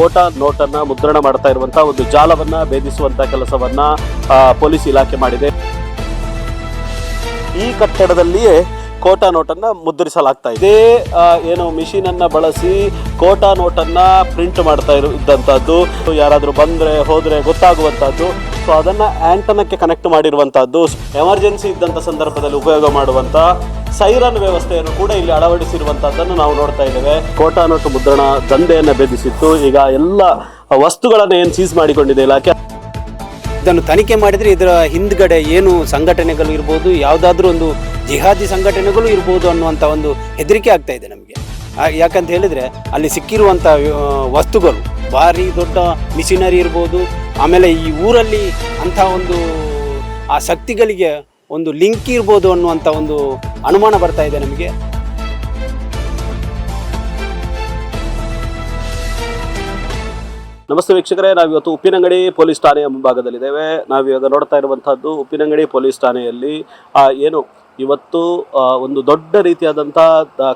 ಕೋಟಾ ನೋಟನ್ನ ಮುದ್ರಣ ಮಾಡ್ತಾ ಇರುವಂತಹ ಒಂದು ಜಾಲವನ್ನ ಭೇದಿಸುವಂತಹ ಕೆಲಸವನ್ನ ಪೊಲೀಸ್ ಇಲಾಖೆ ಮಾಡಿದೆ. ಈ ಕಟ್ಟಡದಲ್ಲಿಯೇ ಕೋಟಾ ನೋಟನ್ನ ಮುದ್ರಿಸಲಾಗ್ತಾ ಇದೆ. ಏನು ಮಿಷಿನ್ ಅನ್ನ ಬಳಸಿ ಕೋಟಾ ನೋಟನ್ನ ಪ್ರಿಂಟ್ ಮಾಡ್ತಾ ಇದ್ದಂತಹದ್ದು, ಯಾರಾದ್ರೂ ಬಂದ್ರೆ ಹೋದ್ರೆ ಗೊತ್ತಾಗುವಂತಹದ್ದು. ಸೊ ಅದನ್ನ ಆಂಟನಕ್ಕೆ ಕನೆಕ್ಟ್ ಮಾಡಿರುವಂತಹದ್ದು, ಎಮರ್ಜೆನ್ಸಿ ಇದ್ದಂತ ಸಂದರ್ಭದಲ್ಲಿ ಉಪಯೋಗ ಮಾಡುವಂತ ಸೈರನ್ ವ್ಯವಸ್ಥೆಯನ್ನು ಕೂಡ ಇಲ್ಲಿ ಅಳವಡಿಸಿರುವಂತಹದ್ದನ್ನು ನಾವು ನೋಡ್ತಾ ಇದ್ದೇವೆ. ಕೋಟಾ ನೋಟು ಮುದ್ರಣ ದಂಧೆಯನ್ನ ಭೇದಿಸಿತ್ತು. ಈಗ ಎಲ್ಲ ವಸ್ತುಗಳನ್ನ ಏನು ಸೀಸ್ ಮಾಡಿಕೊಂಡಿದೆ ಇಲಾಖೆ. ಇದನ್ನು ತನಿಖೆ ಮಾಡಿದರೆ ಇದರ ಹಿಂದ್ಗಡೆ ಏನು ಸಂಘಟನೆಗಳು ಇರ್ಬೋದು, ಯಾವುದಾದ್ರೂ ಒಂದು ಜಿಹಾದಿ ಸಂಘಟನೆಗಳು ಇರ್ಬೋದು ಅನ್ನುವಂಥ ಒಂದು ಹೆದರಿಕೆ ಆಗ್ತಾ ಇದೆ ನಮಗೆ. ಯಾಕಂತ ಹೇಳಿದರೆ ಅಲ್ಲಿ ಸಿಕ್ಕಿರುವಂಥ ವಸ್ತುಗಳು ಭಾರಿ ದೊಡ್ಡ ಮಿಷಿನರಿ ಇರ್ಬೋದು, ಆಮೇಲೆ ಈ ಊರಲ್ಲಿ ಅಂಥ ಒಂದು ಆ ಶಕ್ತಿಗಳಿಗೆ ಒಂದು ಲಿಂಕ್ ಇರ್ಬೋದು ಅನ್ನುವಂಥ ಒಂದು ಅನುಮಾನ ಬರ್ತಾ ಇದೆ ನಮಗೆ. ನಮಸ್ತೆ ವೀಕ್ಷಕರೇ, ನಾವಿವತ್ತು ಉಪ್ಪಿನಂಗಡಿ ಪೊಲೀಸ್ ಠಾಣೆಯ ಮುಂಭಾಗದಲ್ಲಿದ್ದೇವೆ. ನಾವಿವಾಗ ನೋಡ್ತಾ ಇರುವಂತಹದ್ದು ಉಪ್ಪಿನಂಗಡಿ ಪೊಲೀಸ್ ಠಾಣೆಯಲ್ಲಿ ಏನು ಇವತ್ತು ಒಂದು ದೊಡ್ಡ ರೀತಿಯಾದಂಥ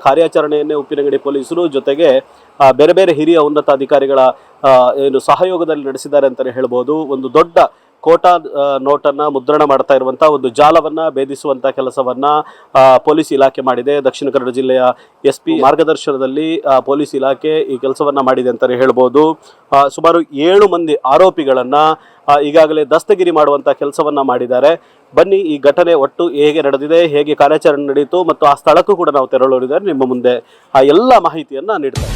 ಕಾರ್ಯಾಚರಣೆಯನ್ನೇ ಉಪ್ಪಿನಂಗಡಿ ಪೊಲೀಸರು ಜೊತೆಗೆ ಬೇರೆ ಬೇರೆ ಹಿರಿಯ ಉನ್ನತ ಅಧಿಕಾರಿಗಳ ಏನು ಸಹಯೋಗದಲ್ಲಿ ನಡೆಸಿದ್ದಾರೆ ಅಂತಲೇ ಹೇಳ್ಬೋದು. ಒಂದು ದೊಡ್ಡ ಕೋಟಾ ನೋಟನ್ನ ಮುದ್ರಣ ಮಾಡ್ತಾ ಇರುವಂತಹ ಒಂದು ಜಾಲವನ್ನ ಭೇದಿಸುವಂತಹ ಕೆಲಸವನ್ನ ಪೊಲೀಸ್ ಇಲಾಖೆ ಮಾಡಿದೆ. ದಕ್ಷಿಣ ಕನ್ನಡ ಜಿಲ್ಲೆಯ SP ಮಾರ್ಗದರ್ಶನದಲ್ಲಿ ಪೊಲೀಸ್ ಇಲಾಖೆ ಈ ಕೆಲಸವನ್ನ ಮಾಡಿದೆ ಅಂತಲೇ ಹೇಳ್ಬೋದು. ಸುಮಾರು 7 ಮಂದಿ ಆರೋಪಿಗಳನ್ನ ಈಗಾಗಲೇ ದಸ್ತಗಿರಿ ಮಾಡುವಂತಹ ಕೆಲಸವನ್ನ ಮಾಡಿದ್ದಾರೆ. ಬನ್ನಿ, ಈ ಘಟನೆ ಒಟ್ಟು ಹೇಗೆ ನಡೆದಿದೆ, ಹೇಗೆ ಕಾರ್ಯಾಚರಣೆ ನಡೆಯಿತು ಮತ್ತು ಆ ಸ್ಥಳಕ್ಕೂ ಕೂಡ ನಾವು ತೆರಳೋರಿದ್ದಾರೆ. ನಿಮ್ಮ ಮುಂದೆ ಆ ಎಲ್ಲ ಮಾಹಿತಿಯನ್ನ ನೀಡ್ತಾರೆ.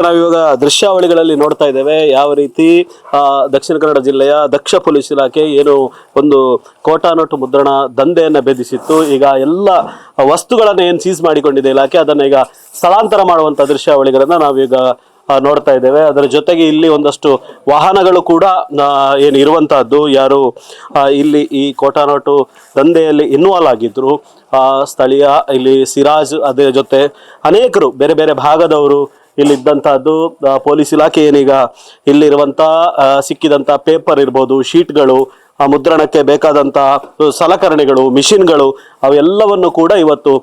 ನಾವಿವಾಗ ದೃಶ್ಯಾವಳಿಗಳಲ್ಲಿ ನೋಡ್ತಾ ಇದ್ದೇವೆ ಯಾವ ರೀತಿ ದಕ್ಷಿಣ ಕನ್ನಡ ಜಿಲ್ಲೆಯ ದಕ್ಷ ಪೊಲೀಸ್ ಇಲಾಖೆ ಏನು ಒಂದು ಕೋಟಾ ನೋಟು ಮುದ್ರಣ ದಂಧೆಯನ್ನ ಭೇದಿಸಿತ್ತು. ಈಗ ಎಲ್ಲ ವಸ್ತುಗಳನ್ನ ಏನು ಸೀಸ್ ಮಾಡಿಕೊಂಡಿದೆ ಇಲಾಖೆ, ಅದನ್ನ ಈಗ ಸ್ಥಳಾಂತರ ಮಾಡುವಂತ ದೃಶ್ಯಾವಳಿಗಳನ್ನ ನಾವೀಗ ನೋಡ್ತಾ ಇದ್ದೇವೆ. ಅದರ ಜೊತೆಗೆ ಇಲ್ಲಿ ಒಂದಷ್ಟು ವಾಹನಗಳು ಕೂಡ ಏನು ಇರುವಂತಹದ್ದು, ಯಾರು ಇಲ್ಲಿ ಈ ಕೋಟಾ ನೋಟು ದಂಧೆಯಲ್ಲಿ ಇನ್ವಾಲ್ವ್ ಆಗಿದ್ರು ಸ್ಥಳೀಯ ಇಲ್ಲಿ ಸಿರಾಜ್, ಅದೇ ಜೊತೆ ಅನೇಕರು ಬೇರೆ ಬೇರೆ ಭಾಗದವರು ಇಲ್ಲಿದ್ದಂತಹದ್ದು. ಪೊಲೀಸ್ ಇಲಾಖೆ ಏನೀಗ ಇಲ್ಲಿರುವಂತ ಸಿಕ್ಕಿದಂತ ಪೇಪರ್ ಇರ್ಬೋದು, ಶೀಟ್ಗಳು, ಮುದ್ರಣಕ್ಕೆ ಬೇಕಾದಂತಹ ಸಲಕರಣೆಗಳು, ಮಿಷಿನ್ಗಳು ಅವೆಲ್ಲವನ್ನು ಕೂಡ ಇವತ್ತು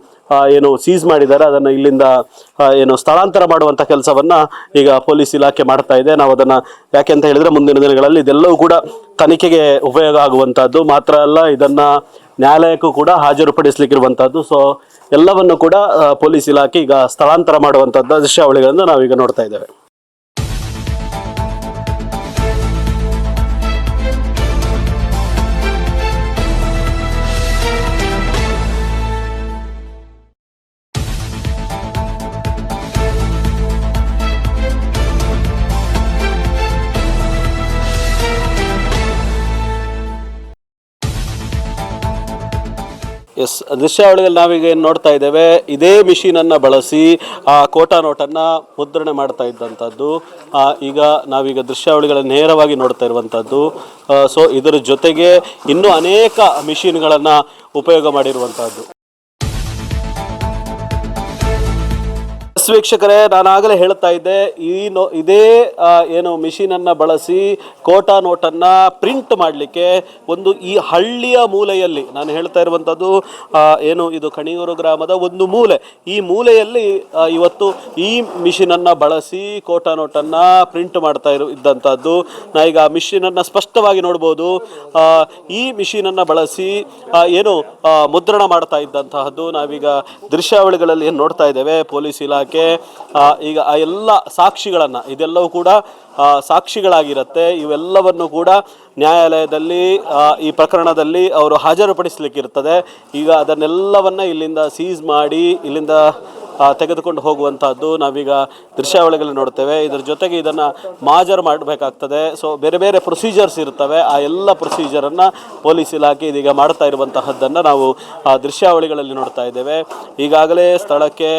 ಏನು ಸೀಸ್ ಮಾಡಿದ್ದಾರೆ. ಅದನ್ನು ಇಲ್ಲಿಂದ ಏನು ಸ್ಥಳಾಂತರ ಮಾಡುವಂತ ಕೆಲಸವನ್ನ ಈಗ ಪೊಲೀಸ್ ಇಲಾಖೆ ಮಾಡ್ತಾ ಇದೆ. ನಾವು ಅದನ್ನ ಯಾಕೆ ಅಂತ ಹೇಳಿದ್ರೆ ಮುಂದಿನ ದಿನಗಳಲ್ಲಿ ಇದೆಲ್ಲವೂ ಕೂಡ ತನಿಖೆಗೆ ಉಪಯೋಗ ಆಗುವಂತಹದ್ದು ಮಾತ್ರ ಅಲ್ಲ, ಇದನ್ನ ನ್ಯಾಯಾಲಯಕ್ಕೂ ಕೂಡ ಹಾಜರುಪಡಿಸಲಿಕ್ಕಿರುವಂತಹದ್ದು. ಸೊ ಎಲ್ಲವನ್ನು ಕೂಡ ಪೊಲೀಸ್ ಇಲಾಖೆ ಈಗ ಸ್ಥಳಾಂತರ ಮಾಡುವಂತಹದ್ದು ದೃಶ್ಯಾವಳಿಗಳನ್ನು ನಾವೀಗ ನೋಡ್ತಾ ಇದ್ದೇವೆ. ದೃಶ್ಯಾವಳಿಯಲ್ಲಿ ನಾವೀಗ ಏನು ನೋಡ್ತಾ ಇದ್ದೇವೆ, ಇದೇ ಮಿಷಿನ್ ಅನ್ನ ಬಳಸಿ ಕೋಟಾ ನೋಟನ್ನ ಮುದ್ರಣೆ ಮಾಡ್ತಾ ಇದ್ದಂಥದ್ದು ಈಗ ನಾವೀಗ ದೃಶ್ಯಾವಳಿಗಳನ್ನು ನೇರವಾಗಿ ನೋಡ್ತಾ ಇರುವಂಥದ್ದು. ಸೊ ಇದರ ಜೊತೆಗೆ ಇನ್ನೂ ಅನೇಕ ಮಿಷಿನ್ಗಳನ್ನ ಉಪಯೋಗ ಮಾಡಿರುವಂತಹದ್ದು. ವೀಕ್ಷಕರೇ, ನಾನು ಆಗಲೇ ಹೇಳ್ತಾ ಇದ್ದೆ, ಇದೇ ಏನು ಮಿಷಿನ್ ಅನ್ನ ಬಳಸಿ ಕೋಟಾ ನೋಟನ್ನ ಪ್ರಿಂಟ್ ಮಾಡಲಿಕ್ಕೆ ಒಂದು ಈ ಹಳ್ಳಿಯ ಮೂಲೆಯಲ್ಲಿ, ನಾನು ಹೇಳ್ತಾ ಇರುವಂಥದ್ದು ಏನು ಇದು ಕಣಿಯೂರು ಗ್ರಾಮದ ಒಂದು ಮೂಲೆ, ಈ ಮೂಲೆಯಲ್ಲಿ ಇವತ್ತು ಈ ಮಿಷಿನ್ ಅನ್ನ ಬಳಸಿ ಕೋಟಾ ನೋಟನ್ನ ಪ್ರಿಂಟ್ ಮಾಡ್ತಾ ಇದ್ದಂಥದ್ದು. ನಾ ಈಗ ಮಿಷಿನ್ ಅನ್ನ ಸ್ಪಷ್ಟವಾಗಿ ನೋಡ್ಬೋದು. ಈ ಮಿಷಿನ್ ಅನ್ನ ಬಳಸಿ ಏನು ಮುದ್ರಣ ಮಾಡ್ತಾ ಇದ್ದಂತಹದ್ದು ನಾವೀಗ ದೃಶ್ಯಾವಳಿಗಳಲ್ಲಿ ಏನು ನೋಡ್ತಾ ಇದ್ದೇವೆ. ಪೊಲೀಸ್ ಇಲಾಖೆ ಸ್ಥಳಕ್ಕೆ ಈಗ ಆ ಎಲ್ಲ ಸಾಕ್ಷಿಗಳನ್ನು ಇದೆಲ್ಲವೂ ಕೂಡ ಸಾಕ್ಷಿಗಳಾಗಿರುತ್ತೆ. ಇವೆಲ್ಲವನ್ನು ಕೂಡ ನ್ಯಾಯಾಲಯದಲ್ಲಿ ಈ ಪ್ರಕರಣದಲ್ಲಿ ಅವರು ಹಾಜರುಪಡಿಸಲಿಕ್ಕಿರ್ತದೆ. ಈಗ ಅದನ್ನೆಲ್ಲವನ್ನು ಇಲ್ಲಿಂದ ಸೀಸ್ ಮಾಡಿ ಇಲ್ಲಿಂದ ತೆಗೆದುಕೊಂಡು ಹೋಗುವಂಥದ್ದು ನಾವೀಗ ದೃಶ್ಯಾವಳಿಗಳಲ್ಲಿ ನೋಡ್ತೇವೆ. ಇದರ ಜೊತೆಗೆ ಇದನ್ನು ಮಾಜರ್ ಮಾಡಬೇಕಾಗ್ತದೆ. ಸೊ ಬೇರೆ ಬೇರೆ ಪ್ರೊಸೀಜರ್ಸ್ ಇರ್ತವೆ. ಆ ಎಲ್ಲ ಪ್ರೊಸೀಜರನ್ನು ಪೊಲೀಸ್ ಇಲಾಖೆ ಇದೀಗ ಮಾಡ್ತಾ ಇರುವಂತಹದ್ದನ್ನು ನಾವು ದೃಶ್ಯಾವಳಿಗಳಲ್ಲಿ ನೋಡ್ತಾ ಇದ್ದೇವೆ. ಈಗಾಗಲೇ ಸ್ಥಳಕ್ಕೆ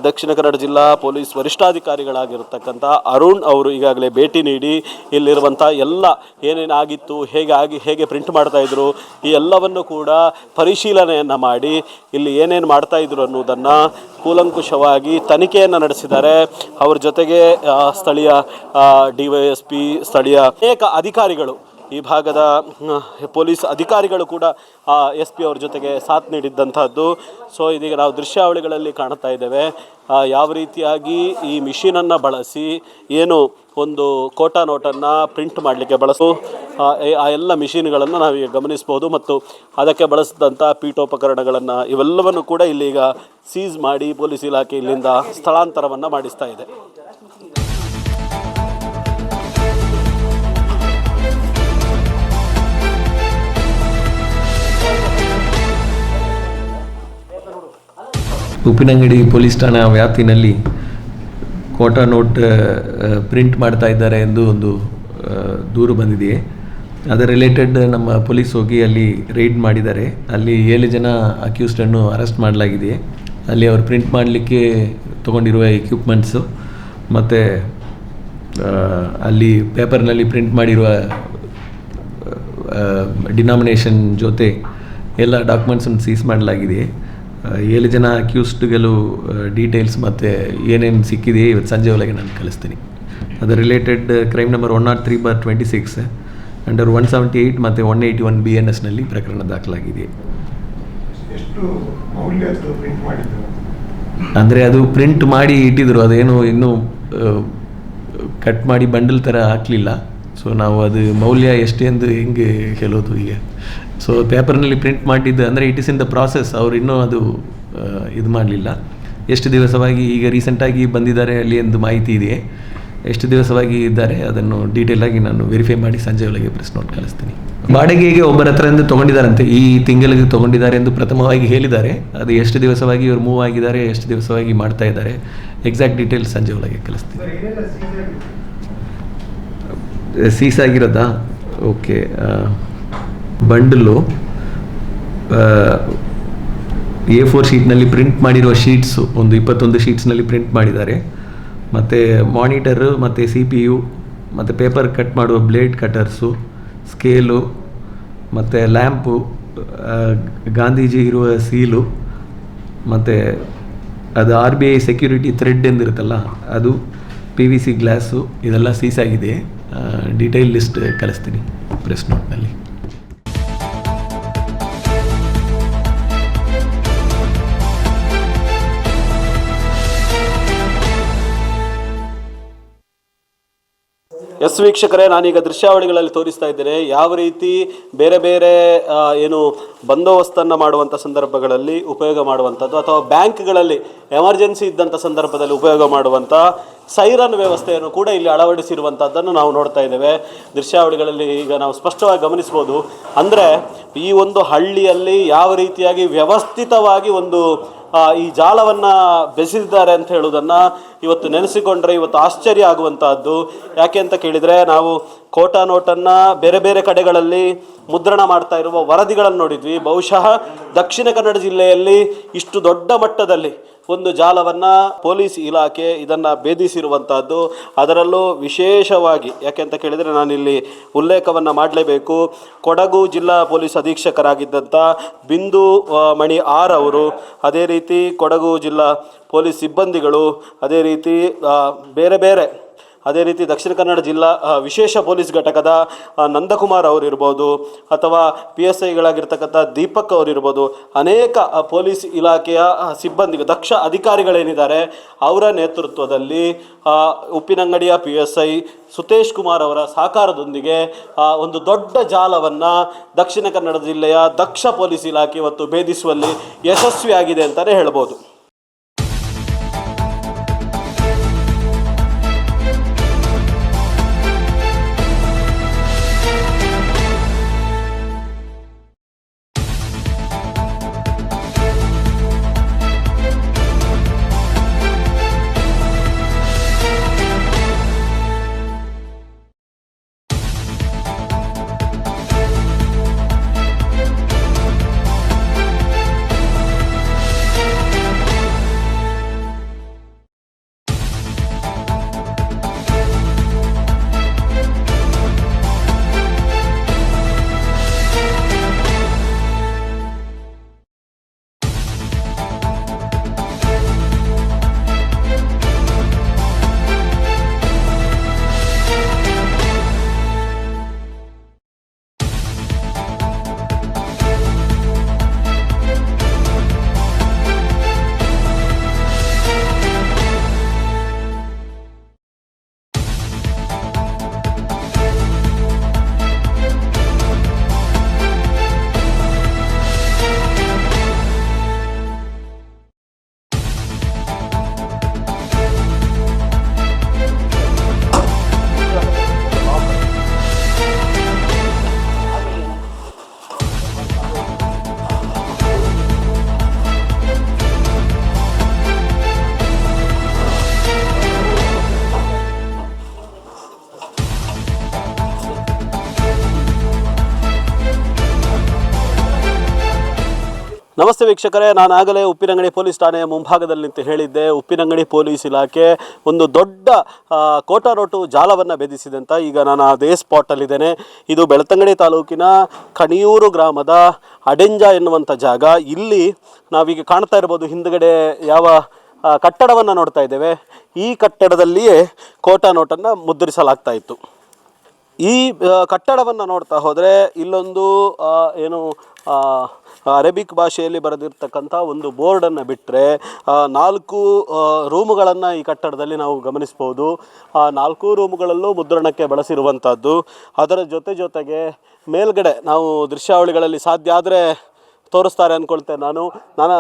ದಕ್ಷಿಣ ಕನ್ನಡ ಜಿಲ್ಲಾ ಪೊಲೀಸ್ ವರಿಷ್ಠಾಧಿಕಾರಿಗಳಾಗಿರ್ತಕ್ಕಂಥ ಅರುಣ್ ಅವರು ಈಗಾಗಲೇ ಭೇಟಿ ನೀಡಿ ಇಲ್ಲಿರುವಂಥ ಎಲ್ಲ ಏನೇನಾಗಿತ್ತು, ಹೇಗೆ ಪ್ರಿಂಟ್ ಮಾಡ್ತಾಯಿದ್ರು, ಈ ಎಲ್ಲವನ್ನು ಕೂಡ ಪರಿಶೀಲನೆಯನ್ನು ಮಾಡಿ ಇಲ್ಲಿ ಏನೇನು ಮಾಡ್ತಾಯಿದ್ರು ಅನ್ನೋದನ್ನು ಕೂಲಂಕುಷವಾಗಿ ತನಿಖೆಯನ್ನು ನಡೆಸಿದ್ದಾರೆ. ಅವ್ರ ಜೊತೆಗೆ ಸ್ಥಳೀಯ DYSP, ಸ್ಥಳೀಯ ಅನೇಕ ಅಧಿಕಾರಿಗಳು, ಈ ಭಾಗದ ಪೊಲೀಸ್ ಅಧಿಕಾರಿಗಳು ಕೂಡ SP ಅವ್ರ ಜೊತೆಗೆ ಸಾಥ್ ನೀಡಿದ್ದಂಥದ್ದು. ಸೊ ಇದೀಗ ನಾವು ದೃಶ್ಯಾವಳಿಗಳಲ್ಲಿ ಕಾಣ್ತಾ ಇದ್ದೇವೆ ಯಾವ ರೀತಿಯಾಗಿ ಈ ಮಿಷಿನನ್ನು ಬಳಸಿ ಏನು ಒಂದು ಕೋಟಾ ನೋಟನ್ನು ಪ್ರಿಂಟ್ ಮಾಡಲಿಕ್ಕೆ ಬಳಸು ಆ ಎಲ್ಲ ಮಿಷಿನ್ಗಳನ್ನು ನಾವೀಗ ಗಮನಿಸ್ಬೋದು. ಮತ್ತು ಅದಕ್ಕೆ ಬಳಸಿದಂಥ ಪೀಠೋಪಕರಣಗಳನ್ನು ಇವೆಲ್ಲವನ್ನು ಕೂಡ ಇಲ್ಲೀಗ ಸೀಸ್ ಮಾಡಿ ಪೊಲೀಸ್ ಇಲಾಖೆ ಇಲ್ಲಿಂದ ಸ್ಥಳಾಂತರವನ್ನು ಮಾಡಿಸ್ತಾ ಇದೆ. ಉಪ್ಪಿನಂಗಡಿ ಪೊಲೀಸ್ ಠಾಣಾ ವ್ಯಾಪ್ತಿನಲ್ಲಿ ಕೋಟಾ ನೋಟ್ ಪ್ರಿಂಟ್ ಮಾಡ್ತಾ ಇದ್ದಾರೆ ಎಂದು ಒಂದು ದೂರು ಬಂದಿದೆಯೇ. ಅದರ ರಿಲೇಟೆಡ್ ನಮ್ಮ ಪೊಲೀಸ್ ಹೋಗಿ ಅಲ್ಲಿ ರೈಡ್ ಮಾಡಿದ್ದಾರೆ. ಅಲ್ಲಿ 7 ಜನ ಅಕ್ಯೂಸ್ಡನ್ನು ಅರೆಸ್ಟ್ ಮಾಡಲಾಗಿದೆ. ಅಲ್ಲಿ ಅವರು ಪ್ರಿಂಟ್ ಮಾಡಲಿಕ್ಕೆ ತೊಗೊಂಡಿರುವ ಎಕ್ವಿಪ್ಮೆಂಟ್ಸು ಮತ್ತು ಅಲ್ಲಿ ಪೇಪರ್ನಲ್ಲಿ ಪ್ರಿಂಟ್ ಮಾಡಿರುವ ಡಿನಾಮಿನೇಷನ್ ಜೊತೆ ಎಲ್ಲ ಡಾಕ್ಯುಮೆಂಟ್ಸನ್ನು ಸೀಸ್ ಮಾಡಲಾಗಿದೆ. 7 ಜನ ಅಕ್ಯೂಸ್ಡ್ಗಳು ಡೀಟೇಲ್ಸ್ ಮತ್ತು ಏನೇನು ಸಿಕ್ಕಿದೆ ಇವತ್ತು ಸಂಜೆ ಒಳಗೆ ನಾನು ಕಳಿಸ್ತೀನಿ. ಅದರ ರಿಲೇಟೆಡ್ ಕ್ರೈಮ್ ನಂಬರ್ 103/26 ಅಂಡರ್ 178 ಮತ್ತು 181 BNSನಲ್ಲಿ ಪ್ರಕರಣ ದಾಖಲಾಗಿದೆ. ಅಂದರೆ ಅದು ಪ್ರಿಂಟ್ ಮಾಡಿ ಇಟ್ಟಿದ್ರು, ಅದೇನು ಇನ್ನೂ ಕಟ್ ಮಾಡಿ ಬಂಡಲ್ ಥರ ಹಾಕಲಿಲ್ಲ. ಸೊ ನಾವು ಅದು ಮೌಲ್ಯ ಎಷ್ಟು ಎಂದು ಹೆಂಗೆ ಹೇಳೋದು ಈಗ. ಸೊ ಪೇಪರ್ನಲ್ಲಿ ಪ್ರಿಂಟ್ ಮಾಡಿದ್ದು ಅಂದರೆ it is in the process. ಅವರು ಇನ್ನೂ ಅದು ಇದು ಮಾಡಲಿಲ್ಲ. ಎಷ್ಟು ದಿವಸವಾಗಿ ಈಗ ರೀಸೆಂಟಾಗಿ ಬಂದಿದ್ದಾರೆ ಅಲ್ಲಿ ಎಂದು ಮಾಹಿತಿ ಇದೆ. ಎಷ್ಟು ದಿವಸವಾಗಿ ಇದ್ದಾರೆ ಅದನ್ನು ಡೀಟೇಲಾಗಿ ನಾನು ವೆರಿಫೈ ಮಾಡಿ ಸಂಜೆ ಒಳಗೆ ಪ್ರೆಸ್ ನೋಟ್ ಕಳಿಸ್ತೀನಿ. ಬಾಡಿಗೆಗೆ ಒಬ್ಬರ ಹತ್ರ ಎಂದು ತೊಗೊಂಡಿದ್ದಾರಂತೆ, ಈ ತಿಂಗಳಿಗೆ ತೊಗೊಂಡಿದ್ದಾರೆ ಎಂದು ಪ್ರಥಮವಾಗಿ ಹೇಳಿದ್ದಾರೆ. ಅದು ಎಷ್ಟು ದಿವಸವಾಗಿ ಇವರು ಮೂವ್ ಆಗಿದ್ದಾರೆ, ಎಷ್ಟು ದಿವಸವಾಗಿ ಮಾಡ್ತಾ ಇದ್ದಾರೆ, ಎಕ್ಸಾಕ್ಟ್ ಡೀಟೇಲ್ಸ್ ಸಂಜೆ ಒಳಗೆ ಕಳಿಸ್ತೀನಿ. ಸೀಸ್ ಆಗಿರೋದಾ? ಓಕೆ. ಬಂಡಲು A4 ಶೀಟ್ನಲ್ಲಿ ಪ್ರಿಂಟ್ ಮಾಡಿರುವ ಶೀಟ್ಸು ಒಂದು 21 ಶೀಟ್ಸ್ನಲ್ಲಿ ಪ್ರಿಂಟ್ ಮಾಡಿದ್ದಾರೆ. ಮತ್ತು ಮಾನಿಟರು ಮತ್ತು CPU ಮತ್ತು ಪೇಪರ್ ಕಟ್ ಮಾಡುವ ಬ್ಲೇಡ್ ಕಟರ್ಸು, ಸ್ಕೇಲು ಮತ್ತು ಲ್ಯಾಂಪು, ಗಾಂಧೀಜಿ ಇರುವ ಸೀಲು ಮತ್ತು ಅದು RBI ಸೆಕ್ಯೂರಿಟಿ ಥ್ರೆಡ್ ಎಂದಿರುತ್ತಲ್ಲ ಅದು, PVC ಗ್ಲಾಸು, ಇದೆಲ್ಲ ಸೀಸ್ ಆಗಿದೆ. ಡೀಟೇಲ್ ಲಿಸ್ಟ್ ಕಳಿಸ್ತೀನಿ ಪ್ರೆಸ್ ನೋಟ್ನಲ್ಲಿ. ಎಸ್ ವೀಕ್ಷಕರೇ, ನಾನೀಗ ದೃಶ್ಯಾವಳಿಗಳಲ್ಲಿ ತೋರಿಸ್ತಾ ಇದ್ದೇನೆ ಯಾವ ರೀತಿ ಬೇರೆ ಬೇರೆ ಏನು ಬಂದೋಬಸ್ತನ್ನು ಮಾಡುವಂಥ ಸಂದರ್ಭಗಳಲ್ಲಿ ಉಪಯೋಗ ಮಾಡುವಂಥದ್ದು ಅಥವಾ ಬ್ಯಾಂಕ್ಗಳಲ್ಲಿ ಎಮರ್ಜೆನ್ಸಿ ಇದ್ದಂಥ ಸಂದರ್ಭದಲ್ಲಿ ಉಪಯೋಗ ಮಾಡುವಂಥ ಸೈರನ್ ವ್ಯವಸ್ಥೆಯನ್ನು ಕೂಡ ಇಲ್ಲಿ ಅಳವಡಿಸಿರುವಂಥದ್ದನ್ನು ನಾವು ನೋಡ್ತಾ ಇದ್ದೇವೆ. ದೃಶ್ಯಾವಳಿಗಳಲ್ಲಿ ಈಗ ನಾವು ಸ್ಪಷ್ಟವಾಗಿ ಗಮನಿಸ್ಬೋದು. ಅಂದರೆ ಈ ಒಂದು ಹಳ್ಳಿಯಲ್ಲಿ ಯಾವ ರೀತಿಯಾಗಿ ವ್ಯವಸ್ಥಿತವಾಗಿ ಒಂದು ಈ ಜಾಲವನ್ನು ಬೆಸೆದಿದ್ದಾರೆ ಅಂತ ಹೇಳುವುದನ್ನು ಇವತ್ತು ನೆನೆಸಿಕೊಂಡ್ರೆ ಇವತ್ತು ಆಶ್ಚರ್ಯ ಆಗುವಂತಹದ್ದು. ಯಾಕೆ ಅಂತ ಕೇಳಿದರೆ, ನಾವು ಕೋಟಾ ನೋಟನ್ನು ಬೇರೆ ಬೇರೆ ಕಡೆಗಳಲ್ಲಿ ಮುದ್ರಣ ಮಾಡ್ತಾ ಇರುವ ವರದಿಗಳನ್ನು ನೋಡಿದ್ವಿ. ಬಹುಶಃ ದಕ್ಷಿಣ ಕನ್ನಡ ಜಿಲ್ಲೆಯಲ್ಲಿ ಇಷ್ಟು ದೊಡ್ಡ ಮಟ್ಟದಲ್ಲಿ ಒಂದು ಜಾಲವನ್ನು ಪೊಲೀಸ್ ಇಲಾಖೆ ಇದನ್ನು ಭೇದಿಸಿರುವಂಥದ್ದು. ಅದರಲ್ಲೂ ವಿಶೇಷವಾಗಿ ಯಾಕೆ ಅಂತ ಕೇಳಿದರೆ, ನಾನಿಲ್ಲಿ ಉಲ್ಲೇಖವನ್ನು ಮಾಡಲೇಬೇಕು. ಕೊಡಗು ಜಿಲ್ಲಾ ಪೊಲೀಸ್ ಅಧೀಕ್ಷಕರಾಗಿದ್ದಂಥ ಬಿಂದು ಮಣಿ ಆರ್ ಅವರು, ಅದೇ ರೀತಿ ಕೊಡಗು ಜಿಲ್ಲಾ ಪೊಲೀಸ್ ಸಿಬ್ಬಂದಿಗಳು, ಅದೇ ರೀತಿ ಅದೇ ರೀತಿ ದಕ್ಷಿಣ ಕನ್ನಡ ಜಿಲ್ಲಾ ವಿಶೇಷ ಪೊಲೀಸ್ ಘಟಕದ ನಂದಕುಮಾರ್ ಅವರಿರ್ಬೋದು, ಅಥವಾ PSIಗಳಾಗಿರ್ತಕ್ಕಂಥ ದೀಪಕ್ ಅವರಿರ್ಬೋದು, ಅನೇಕ ಪೊಲೀಸ್ ಇಲಾಖೆಯ ಸಿಬ್ಬಂದಿ ದಕ್ಷ ಅಧಿಕಾರಿಗಳೇನಿದ್ದಾರೆ ಅವರ ನೇತೃತ್ವದಲ್ಲಿ ಉಪ್ಪಿನಂಗಡಿಯ PSI ಸುತೇಶ್ ಕುಮಾರ್ ಅವರ ಸಹಕಾರದೊಂದಿಗೆ ಒಂದು ದೊಡ್ಡ ಜಾಲವನ್ನು ದಕ್ಷಿಣ ಕನ್ನಡ ಜಿಲ್ಲೆಯ ದಕ್ಷ ಪೊಲೀಸ್ ಇಲಾಖೆ ಇವತ್ತು ಭೇದಿಸುವಲ್ಲಿ ಯಶಸ್ವಿಯಾಗಿದೆ ಅಂತಲೇ ಹೇಳ್ಬೋದು. ನಮಸ್ತೆ ವೀಕ್ಷಕರೇ, ನಾನು ಆಗಲೇ ಉಪ್ಪಿನಂಗಡಿ ಪೊಲೀಸ್ ಠಾಣೆಯ ಮುಂಭಾಗದಲ್ಲಿ ನಿಂತು ಹೇಳಿದ್ದೆ, ಉಪ್ಪಿನಂಗಡಿ ಪೊಲೀಸ್ ಇಲಾಖೆ ಒಂದು ದೊಡ್ಡ ಕೋಟಾ ನೋಟು ಜಾಲವನ್ನು ಭೇದಿಸಿದೆ ಅಂತ. ಈಗ ನಾನು ಅದೇ ಸ್ಪಾಟಲ್ಲಿದ್ದೇನೆ. ಇದು ಬೆಳ್ತಂಗಡಿ ತಾಲೂಕಿನ ಕಣಿಯೂರು ಗ್ರಾಮದ ಅಡೆಂಜ ಎನ್ನುವಂಥ ಜಾಗ. ಇಲ್ಲಿ ನಾವೀಗ ಕಾಣ್ತಾ ಇರ್ಬೋದು ಹಿಂದ್ಗಡೆ ಯಾವ ಕಟ್ಟಡವನ್ನು ನೋಡ್ತಾ ಇದ್ದೇವೆ. ಈ ಕಟ್ಟಡದಲ್ಲಿಯೇ ಕೋಟಾ ನೋಟನ್ನು ಮುದ್ರಿಸಲಾಗ್ತಾ ಇತ್ತು. ಈ ಕಟ್ಟಡವನ್ನು ನೋಡ್ತಾ ಹೋದರೆ ಇಲ್ಲೊಂದು ಏನು ಅರೇಬಿಕ್ ಭಾಷೆಯಲ್ಲಿ ಬರೆದಿರ್ತಕ್ಕಂಥ ಒಂದು ಬೋರ್ಡನ್ನು ಬಿಟ್ಟರೆ 4 ರೂಮುಗಳನ್ನು ಈ ಕಟ್ಟಡದಲ್ಲಿ ನಾವು ಗಮನಿಸ್ಬೋದು. ಆ 4 ರೂಮುಗಳಲ್ಲೂ ಮುದ್ರಣಕ್ಕೆ ಬಳಸಿರುವಂಥದ್ದು. ಅದರ ಜೊತೆಗೆ ಮೇಲ್ಗಡೆ ನಾವು ದೃಶ್ಯಾವಳಿಗಳಲ್ಲಿ ಸಾಧ್ಯ ಆದರೆ ತೋರಿಸ್ತಾರೆ ಅಂದ್ಕೊಳ್ತೇನೆ ನಾನು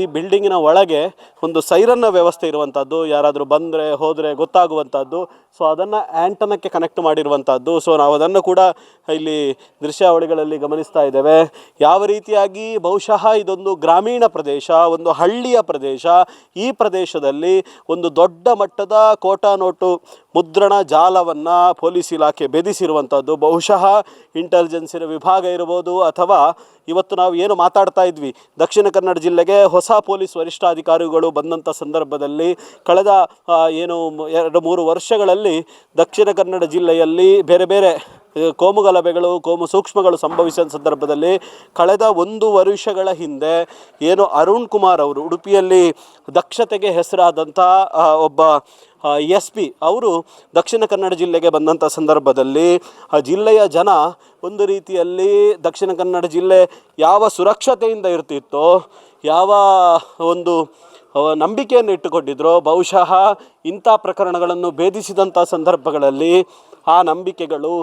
ಈ ಬಿಲ್ಡಿಂಗಿನ ಒಳಗೆ ಒಂದು ಸೈರನ್ನ ವ್ಯವಸ್ಥೆ ಇರುವಂಥದ್ದು, ಯಾರಾದರೂ ಬಂದರೆ ಹೋದರೆ ಗೊತ್ತಾಗುವಂಥದ್ದು. ಸೊ ಅದನ್ನು ಆ್ಯಂಟನಕ್ಕೆ ಕನೆಕ್ಟ್ ಮಾಡಿರುವಂಥದ್ದು. ಸೊ ನಾವು ಅದನ್ನು ಕೂಡ ಇಲ್ಲಿ ದೃಶ್ಯಾವಳಿಗಳಲ್ಲಿ ಗಮನಿಸ್ತಾ ಇದ್ದೇವೆ. ಯಾವ ರೀತಿಯಾಗಿ ಬಹುಶಃ ಇದೊಂದು ಗ್ರಾಮೀಣ ಪ್ರದೇಶ, ಒಂದು ಹಳ್ಳಿಯ ಪ್ರದೇಶ. ಈ ಪ್ರದೇಶದಲ್ಲಿ ಒಂದು ದೊಡ್ಡ ಮಟ್ಟದ ಕೋಟಾ ನೋಟು ಮುದ್ರಣ ಜಾಲವನ್ನು ಪೊಲೀಸ್ ಇಲಾಖೆ ಭೇದಿಸಿರುವಂಥದ್ದು. ಬಹುಶಃ ಇಂಟೆಲಿಜೆನ್ಸಿನ ವಿಭಾಗ ಇರ್ಬೋದು, ಅಥವಾ ಇವತ್ತು ನಾವು ಏನು ಮಾತಾಡ್ತಾ ಇದ್ವಿ, ದಕ್ಷಿಣ ಕನ್ನಡ ಜಿಲ್ಲೆಗೆ ಹೊಸ ಪೊಲೀಸ್ ವರಿಷ್ಠಾಧಿಕಾರಿಗಳು ಬಂದಂಥ ಸಂದರ್ಭದಲ್ಲಿ ಕಳೆದ 2-3 ವರ್ಷಗಳಲ್ಲಿ ದಕ್ಷಿಣ ಕನ್ನಡ ಜಿಲ್ಲೆಯಲ್ಲಿ ಬೇರೆ ಬೇರೆ ಕೋಮು ಗಲಭೆಗಳು, ಕೋಮು ಸೂಕ್ಷ್ಮಗಳು ಸಂಭವಿಸಿದ ಸಂದರ್ಭದಲ್ಲಿ ಕಳೆದ 1 ವರ್ಷಗಳ ಹಿಂದೆ ಅರುಣ್ ಕುಮಾರ್ ಅವರು ಉಡುಪಿಯಲ್ಲಿ ದಕ್ಷತೆಗೆ ಹೆಸರಾದಂಥ ಒಬ್ಬ SP ಅವರು ದಕ್ಷಿಣ ಕನ್ನಡ ಜಿಲ್ಲೆಗೆ ಬಂದಂಥ ಸಂದರ್ಭದಲ್ಲಿ ಜಿಲ್ಲೆಯ ಜನ ಒಂದು ರೀತಿಯಲ್ಲಿ ದಕ್ಷಿಣ ಕನ್ನಡ ಜಿಲ್ಲೆ ಯಾವ ಸುರಕ್ಷತೆಯಿಂದ ಇರ್ತಿತ್ತೋ, ಯಾವ ಒಂದು ನಂಬಿಕೆಯನ್ನು ಇಟ್ಟುಕೊಂಡಿದ್ರೋ, ಬಹುಶಃ ಇಂಥ ಪ್ರಕರಣಗಳನ್ನು ಭೇದಿಸಿದಂಥ ಸಂದರ್ಭಗಳಲ್ಲಿ ಆ ನಂಬಿಕೆಗಳು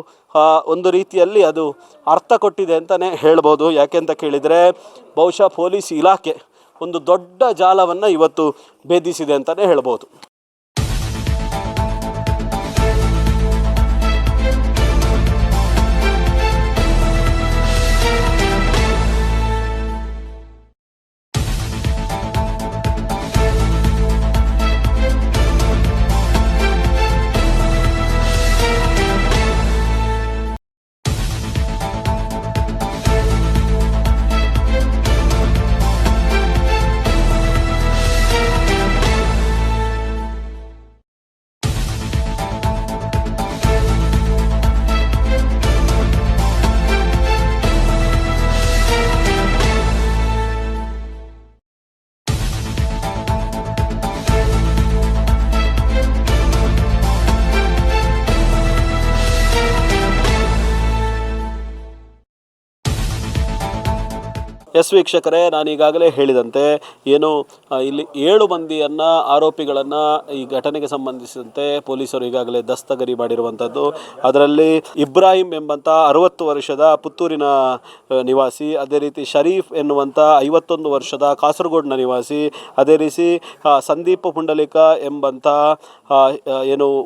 ಒಂದು ರೀತಿಯಲ್ಲಿ ಅದು ಅರ್ಥ ಕೊಟ್ಟಿದೆ ಅಂತಲೇ ಹೇಳ್ಬೋದು. ಯಾಕೆ ಅಂತ ಕೇಳಿದರೆ ಬಹುಶಃ ಪೊಲೀಸ್ ಇಲಾಖೆ ಒಂದು ದೊಡ್ಡ ಜಾಲವನ್ನು ಇವತ್ತು ಭೇದಿಸಿದೆ ಅಂತಲೇ ಹೇಳ್ಬೋದು. ವೀಕ್ಷಕರೇ, ನಾನು ಈಗಾಗಲೇ ಹೇಳಿದಂತೆ ಇಲ್ಲಿ 7 ಮಂದಿಯನ್ನು ಆರೋಪಿಗಳನ್ನು ಈ ಘಟನೆಗೆ ಸಂಬಂಧಿಸಿದಂತೆ ಪೊಲೀಸರು ಈಗಾಗಲೇ ದಸ್ತಗಿರಿ ಮಾಡಿರುವಂಥದ್ದು. ಅದರಲ್ಲಿ ಇಬ್ರಾಹಿಂ ಎಂಬಂಥ 60 ವರ್ಷದ ಪುತ್ತೂರಿನ ನಿವಾಸಿ, ಅದೇ ರೀತಿ ಶರೀಫ್ ಎನ್ನುವಂಥ 51 ವರ್ಷದ ಕಾಸರಗೋಡಿನ ನಿವಾಸಿ, ಅದೇ ರೀತಿ ಸಂದೀಪ್ ಪುಂಡಲಿಕ ಎಂಬಂಥ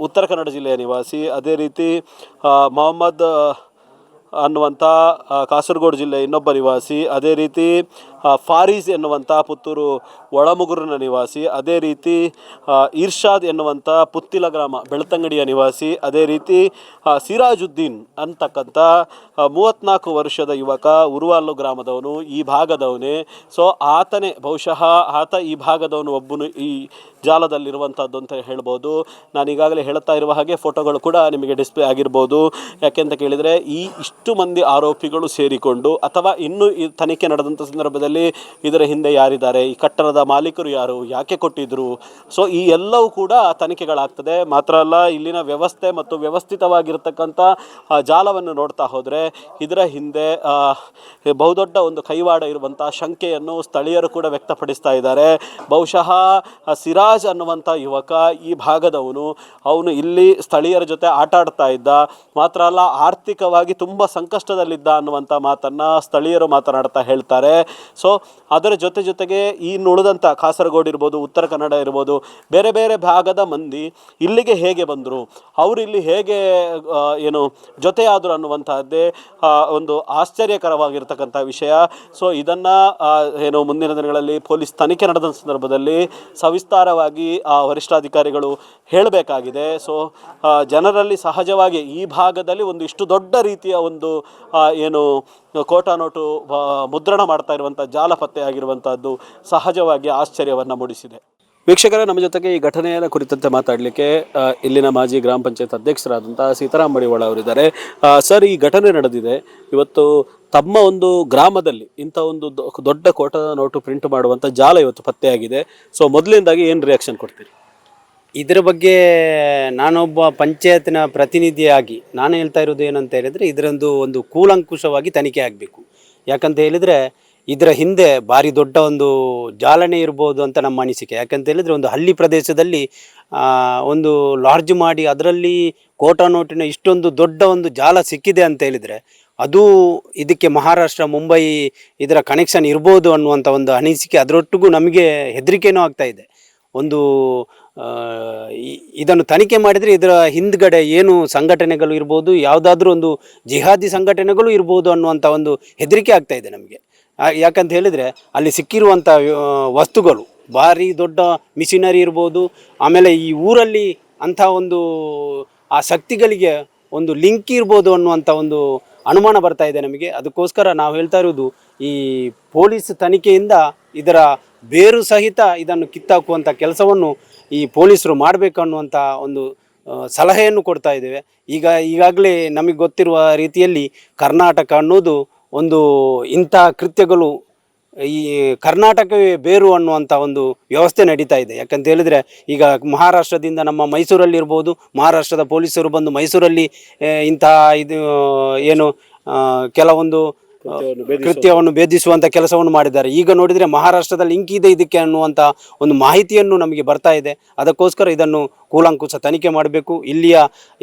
ಉತ್ತರ ಕನ್ನಡ ಜಿಲ್ಲೆಯ ನಿವಾಸಿ, ಅದೇ ರೀತಿ ಮೊಹಮ್ಮದ್ ಅನ್ನುವಂಥ ಕಾಸರಗೋಡು ಜಿಲ್ಲೆಯ ಇನ್ನೊಬ್ಬ ನಿವಾಸಿ, ಅದೇ ರೀತಿ ಫಾರೀಸ್ ಎನ್ನುವಂಥ ಪುತ್ತೂರು ಒಳಮುಗುರಿನ ನಿವಾಸಿ, ಅದೇ ರೀತಿ ಇರ್ಷಾದ್ ಎನ್ನುವಂಥ ಪುತ್ತಿಲ ಗ್ರಾಮ ಬೆಳ್ತಂಗಡಿಯ ನಿವಾಸಿ, ಅದೇ ರೀತಿ ಸಿರಾಜುದ್ದೀನ್ ಅಂತಕ್ಕಂಥ 34 ವರ್ಷದ ಯುವಕ ಉರುವಾಲು ಗ್ರಾಮದವನು, ಈ ಭಾಗದವನೇ. ಸೊ ಆತನೇ ಬಹುಶಃ ಈ ಭಾಗದವನು ಒಬ್ಬನು ಈ ಜಾಲದಲ್ಲಿರುವಂಥದ್ದು ಅಂತ ಹೇಳ್ಬೋದು. ನಾನು ಈಗಾಗಲೇ ಹೇಳ್ತಾ ಇರುವ ಹಾಗೆ ಫೋಟೋಗಳು ಕೂಡ ನಿಮಗೆ ಡಿಸ್ಪ್ಲೇ ಆಗಿರ್ಬೋದು. ಯಾಕೆಂತ ಕೇಳಿದರೆ ಇಷ್ಟು ಮಂದಿ ಆರೋಪಿಗಳು ಸೇರಿಕೊಂಡು, ಅಥವಾ ಇನ್ನೂ ಈ ತನಿಖೆ ನಡೆದಂಥ ಸಂದರ್ಭದಲ್ಲಿ ಇದರ ಹಿಂದೆ ಯಾರಿದ್ದಾರೆ, ಈ ಕಟ್ಟಡದ ಮಾಲೀಕರು ಯಾರು, ಯಾಕೆ ಕೊಟ್ಟಿದ್ರು, ಸೊ ಈ ಎಲ್ಲವೂ ಕೂಡ ತನಿಖೆಗಳಾಗ್ತದೆ. ಮಾತ್ರ ಅಲ್ಲ, ಇಲ್ಲಿನ ವ್ಯವಸ್ಥೆ ಮತ್ತು ವ್ಯವಸ್ಥಿತವಾಗಿರ್ತಕ್ಕಂಥ ಜಾಲವನ್ನು ನೋಡ್ತಾ ಹೋದರೆ ಇದರ ಹಿಂದೆ ಬಹುದೊಡ್ಡ ಒಂದು ಕೈವಾಡ ಇರುವಂಥ ಶಂಕೆಯನ್ನು ಸ್ಥಳೀಯರು ಕೂಡ ವ್ಯಕ್ತಪಡಿಸ್ತಾ ಇದ್ದಾರೆ. ಬಹುಶಃ ಸಿರಾಜ್ ಅನ್ನುವಂಥ ಯುವಕ ಈ ಭಾಗದವನು, ಅವನು ಇಲ್ಲಿ ಸ್ಥಳೀಯರ ಜೊತೆ ಆಟ ಆಡ್ತಾ ಇದ್ದ. ಮಾತ್ರ ಅಲ್ಲ, ಆರ್ಥಿಕವಾಗಿ ತುಂಬ ಸಂಕಷ್ಟದಲ್ಲಿದ್ದ ಅನ್ನುವಂಥ ಮಾತನ್ನು ಸ್ಥಳೀಯರು ಮಾತನಾಡ್ತಾ ಹೇಳ್ತಾರೆ. ಸೊ ಅದರ ಜೊತೆಗೆ ಈ ಉಳಿದಂಥ ಕಾಸರಗೋಡು ಇರ್ಬೋದು, ಉತ್ತರ ಕನ್ನಡ ಇರ್ಬೋದು, ಬೇರೆ ಬೇರೆ ಭಾಗದ ಮಂದಿ ಇಲ್ಲಿಗೆ ಹೇಗೆ ಬಂದರು, ಅವರು ಇಲ್ಲಿ ಹೇಗೆ ಜೊತೆಯಾದರು ಅನ್ನುವಂಥದ್ದೇ ಒಂದು ಆಶ್ಚರ್ಯಕರವಾಗಿರ್ತಕ್ಕಂಥ ವಿಷಯ. ಸೊ ಇದನ್ನು ಮುಂದಿನ ದಿನಗಳಲ್ಲಿ ಪೊಲೀಸ್ ತನಿಖೆ ನಡೆದ ಸಂದರ್ಭದಲ್ಲಿ ಸವಿಸ್ತಾರವಾಗಿ ವರಿಷ್ಠಾಧಿಕಾರಿಗಳು ಹೇಳಬೇಕಾಗಿದೆ. ಸೊ ಜನರಲ್ಲಿ ಸಹಜವಾಗಿ ಈ ಭಾಗದಲ್ಲಿ ಒಂದು ಇಷ್ಟು ದೊಡ್ಡ ರೀತಿಯ ಒಂದು ಕೋಟಾ ನೋಟು ಮುದ್ರಣ ಮಾಡ್ತಾ ಇರುವಂಥ ಜಾಲ ಪತ್ತೆಯಾಗಿರುವಂತಹದ್ದು ಸಹಜವಾಗಿ ಆಶ್ಚರ್ಯವನ್ನು ಮೂಡಿಸಿದೆ. ವೀಕ್ಷಕರೇ, ನಮ್ಮ ಜೊತೆಗೆ ಈ ಘಟನೆಯ ಕುರಿತಂತೆ ಮಾತಾಡಲಿಕ್ಕೆ ಇಲ್ಲಿನ ಮಾಜಿ ಗ್ರಾಮ ಪಂಚಾಯತ್ ಅಧ್ಯಕ್ಷರಾದಂತಹ ಸೀತಾರಾಮ್ ಮಡಿವಾಳ ಅವರಿದ್ದಾರೆ. ಸರ್, ಈ ಘಟನೆ ನಡೆದಿದೆ ಇವತ್ತು ತಮ್ಮ ಒಂದು ಗ್ರಾಮದಲ್ಲಿ ಇಂಥ ಒಂದು ದೊಡ್ಡ ಕೋಟದ ನೋಟು ಪ್ರಿಂಟ್ ಮಾಡುವಂಥ ಜಾಲ ಇವತ್ತು ಪತ್ತೆಯಾಗಿದೆ. ಸೊ ಮೊದಲಿಂದಾಗಿ ಏನು ರಿಯಾಕ್ಷನ್ ಕೊಡ್ತೀರಿ? ಇದರ ಬಗ್ಗೆ ನಾನೊಬ್ಬ ಪಂಚಾಯತ್ನ ಪ್ರತಿನಿಧಿಯಾಗಿ ನಾನು ಹೇಳ್ತಾ ಇರೋದು ಏನಂತ ಹೇಳಿದರೆ, ಇದರೊಂದು ಕೂಲಂಕುಷವಾಗಿ ತನಿಖೆ ಆಗಬೇಕು. ಯಾಕಂತ ಹೇಳಿದರೆ ಇದರ ಹಿಂದೆ ಭಾರಿ ದೊಡ್ಡ ಒಂದು ಜಾಲನೆ ಇರ್ಬೋದು ಅಂತ ನಮ್ಮ ಅನಿಸಿಕೆ. ಯಾಕಂತ ಹೇಳಿದರೆ ಒಂದು ಹಳ್ಳಿ ಪ್ರದೇಶದಲ್ಲಿ ಒಂದು ಲಾಡ್ಜ್ ಮಾಡಿ ಅದರಲ್ಲಿ ಕೋಟಾ ನೋಟಿನ ಇಷ್ಟೊಂದು ದೊಡ್ಡ ಒಂದು ಜಾಲ ಸಿಕ್ಕಿದೆ ಅಂತ ಹೇಳಿದರೆ ಅದು ಇದಕ್ಕೆ ಮಹಾರಾಷ್ಟ್ರ, ಮುಂಬೈ ಇದರ ಕನೆಕ್ಷನ್ ಇರ್ಬೋದು ಅನ್ನುವಂಥ ಒಂದು ಅನಿಸಿಕೆ. ಅದರೊಟ್ಟಿಗೂ ನಮಗೆ ಹೆದರಿಕೆನೂ ಆಗ್ತಾ ಇದೆ. ಒಂದು ಇದನ್ನು ತನಿಖೆ ಮಾಡಿದರೆ ಇದರ ಹಿಂದ್ಗಡೆ ಏನು ಸಂಘಟನೆಗಳು ಇರ್ಬೋದು, ಯಾವುದಾದ್ರೂ ಒಂದು ಜಿಹಾದಿ ಸಂಘಟನೆಗಳು ಇರ್ಬೋದು ಅನ್ನುವಂಥ ಒಂದು ಹೆದರಿಕೆ ಆಗ್ತಾ ಇದೆ ನಮಗೆ. ಯಾಕಂತ ಹೇಳಿದರೆ ಅಲ್ಲಿ ಸಿಕ್ಕಿರುವಂಥ ವಸ್ತುಗಳು ಭಾರಿ ದೊಡ್ಡ ಮಿಷಿನರಿ ಇರ್ಬೋದು, ಆಮೇಲೆ ಈ ಊರಲ್ಲಿ ಅಂಥ ಒಂದು ಆ ಶಕ್ತಿಗಳಿಗೆ ಒಂದು ಲಿಂಕ್ ಇರ್ಬೋದು ಅನ್ನುವಂಥ ಒಂದು ಅನುಮಾನ ಬರ್ತಾ ಇದೆ ನಮಗೆ. ಅದಕ್ಕೋಸ್ಕರ ನಾವು ಹೇಳ್ತಾ ಇರೋದು, ಈ ಪೊಲೀಸ್ ತನಿಖೆಯಿಂದ ಇದರ ಬೇರು ಸಹಿತ ಇದನ್ನು ಕಿತ್ತಾಕುವಂಥ ಕೆಲಸವನ್ನು ಈ ಪೊಲೀಸರು ಮಾಡಬೇಕು ಅನ್ನುವಂಥ ಒಂದು ಸಲಹೆಯನ್ನು ಕೊಡ್ತಾ ಇದ್ದೇವೆ. ಈಗಾಗಲೇ ನಮಗೆ ಗೊತ್ತಿರುವ ರೀತಿಯಲ್ಲಿ ಕರ್ನಾಟಕ ಅನ್ನೋದು ಒಂದು ಇಂಥ ಕೃತ್ಯಗಳು ಈ ಕರ್ನಾಟಕವೇ ಬೇರು ಅನ್ನುವಂಥ ಒಂದು ವ್ಯವಸ್ಥೆ ನಡೀತಾ ಇದೆ. ಯಾಕಂತ ಹೇಳಿದರೆ ಈಗ ಮಹಾರಾಷ್ಟ್ರದಿಂದ ನಮ್ಮ ಮೈಸೂರಲ್ಲಿರ್ಬೋದು, ಮಹಾರಾಷ್ಟ್ರದ ಪೊಲೀಸರು ಬಂದು ಮೈಸೂರಲ್ಲಿ ಇಂಥ ಇದು ಏನು ಕೆಲವೊಂದು ಕೃತ್ಯವನ್ನು ಭೇದಿಸುವಂಥ ಕೆಲಸವನ್ನು ಮಾಡಿದ್ದಾರೆ. ಈಗ ನೋಡಿದರೆ ಮಹಾರಾಷ್ಟ್ರದಲ್ಲಿ ಇದೆ ಇದಕ್ಕೆ ಅನ್ನುವಂಥ ಒಂದು ಮಾಹಿತಿಯನ್ನು ನಮಗೆ ಬರ್ತಾ ಇದೆ. ಅದಕ್ಕೋಸ್ಕರ ಇದನ್ನು ಕೂಲಂಕುಷ ತನಿಖೆ ಮಾಡಬೇಕು. ಇಲ್ಲಿಯ